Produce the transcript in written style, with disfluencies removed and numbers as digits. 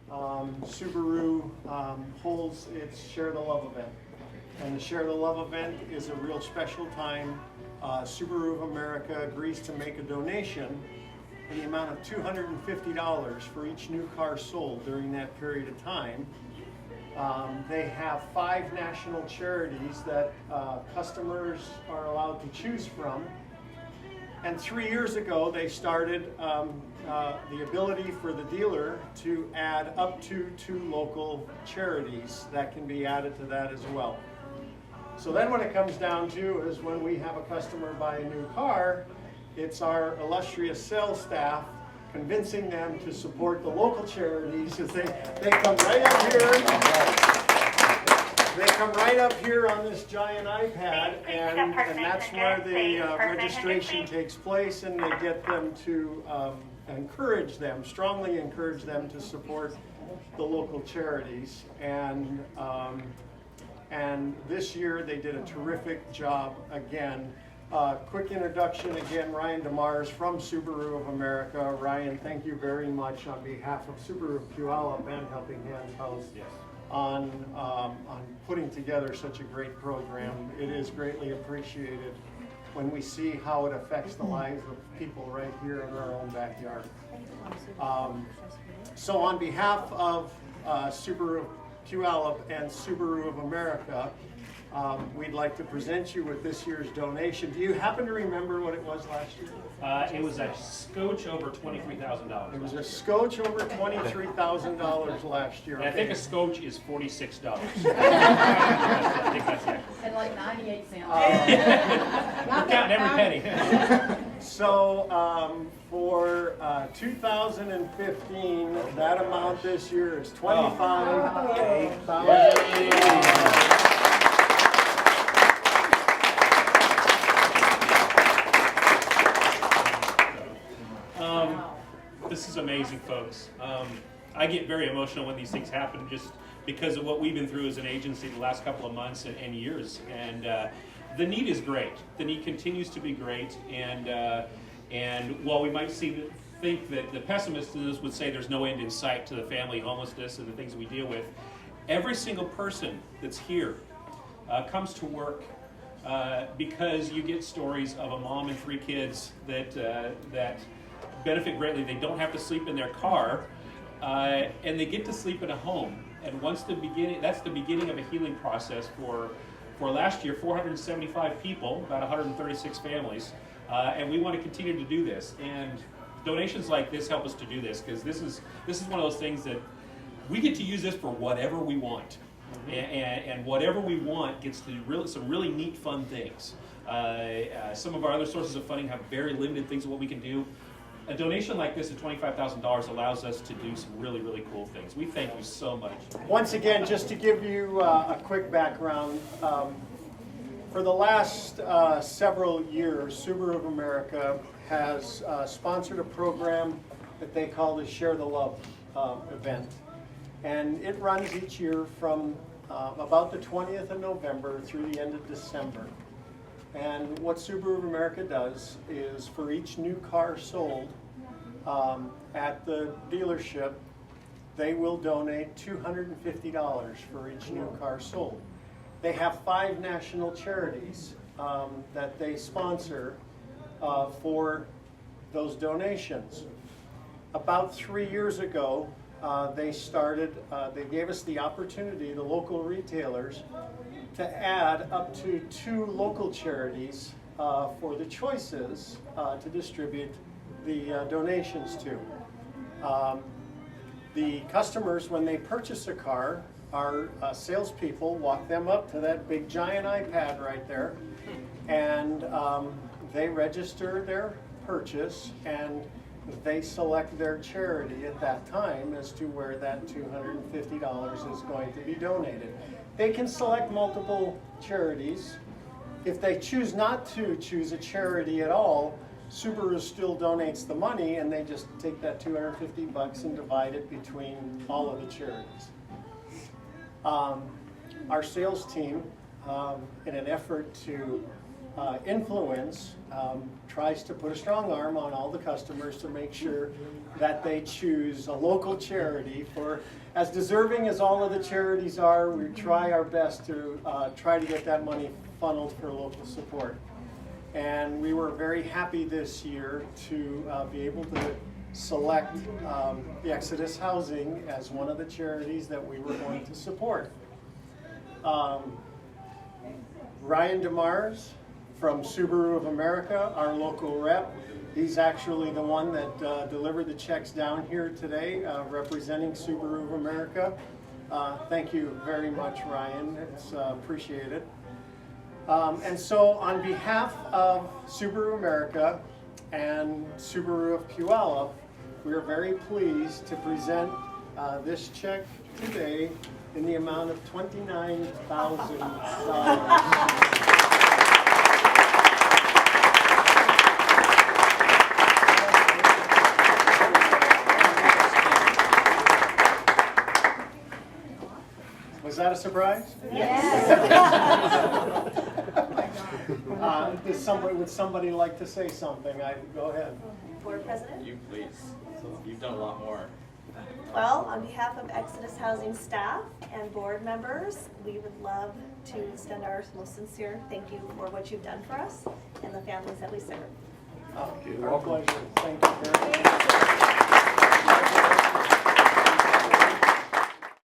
Subaru holds its Share the Love event. And the Share the Love event is a real special time. Subaru of America agrees to make a donation in the amount of $250 for each new car sold during that period of time. They have 5 national charities that customers are allowed to choose from. And 3 years ago, they started the ability for the dealer to add up to 2 local charities that can be added to that as well. So then what it comes down to is when we have a customer buy a new car, it's our illustrious sales staff convincing them to support the local charities as they come right up here. They come right up here on this giant iPad, and that's where the registration takes place, and they get them to strongly encourage them to support the local charities. And this year they did a terrific job again. Quick introduction again, Ryan DeMars from Subaru of America. Ryan, thank you very much on behalf of Subaru of Puyallup and Helping Hands House on putting together such a great program. It is greatly appreciated when we see how it affects the lives of people right here in our own backyard. So on behalf of Subaru of Puyallup and Subaru of America, we'd like to present you with this year's donation. Do you happen to remember what it was last year? It was a scotch over $23,000. It was a scotch over $23,000 last year. And I think a scotch is $46. I think that's it. And like 98 cents. We're counting every penny. So for 2015, that amount this year is $25,000. This is amazing, folks. I get very emotional when these things happen just because of what we've been through as an agency the last couple of months and years. And the need is great. The need continues to be great. And while we might think that the pessimists in this would say there's no end in sight to the family homelessness and the things we deal with, every single person that's here comes to work because you get stories of a mom and 3 kids that benefit greatly. They don't have to sleep in their car, and they get to sleep in a home. And that's the beginning of a healing process for last year, 475 people, about 136 families, and we want to continue to do this. And donations like this help us to do this, because this is one of those things that we get to use this for whatever we want. And whatever we want gets to some really neat, fun things. Some of our other sources of funding have very limited things of what we can do. A donation like this at $25,000 allows us to do some really, really cool things. We thank you so much. Once again, just to give you a quick background, for the last several years, Subaru of America has sponsored a program that they call the Share the Love event. And it runs each year from about the 20th of November through the end of December. And what Subaru of America does is for each new car sold at the dealership, they will donate $250 for each new car sold. They have 5 national charities that they sponsor for those donations. About 3 years ago, they gave us the opportunity, the local retailers, to add up to 2 local charities for the choices to distribute the donations to. The customers, when they purchase a car, our salespeople walk them up to that big giant iPad right there, and they register their purchase, and they select their charity at that time as to where that $250 is going to be donated. They can select multiple charities. If they choose not to choose a charity at all, Subaru still donates the money, and they just take that $250 and divide it between all of the charities. Our sales team, in an effort to influence tries to put a strong arm on all the customers to make sure that they choose a local charity. For as deserving as all of the charities are, we try our best to try to get that money funneled for local support. And we were very happy this year to be able to select the Exodus Housing as one of the charities that we were going to support. Ryan DeMars from Subaru of America, our local rep. He's actually the one that delivered the checks down here today, representing Subaru of America. Thank you very much, Ryan. It's appreciated. And so on behalf of Subaru America and Subaru of Puyallup, we are very pleased to present this check today in the amount of $29,000. Was that a surprise? Yes. Would somebody like to say something? Go ahead. Board President? You please. You've done a lot more. Well, on behalf of Exodus Housing staff and board members, we would love to extend our most sincere thank you for what you've done for us and the families that we serve. Our pleasure. Thank you very much.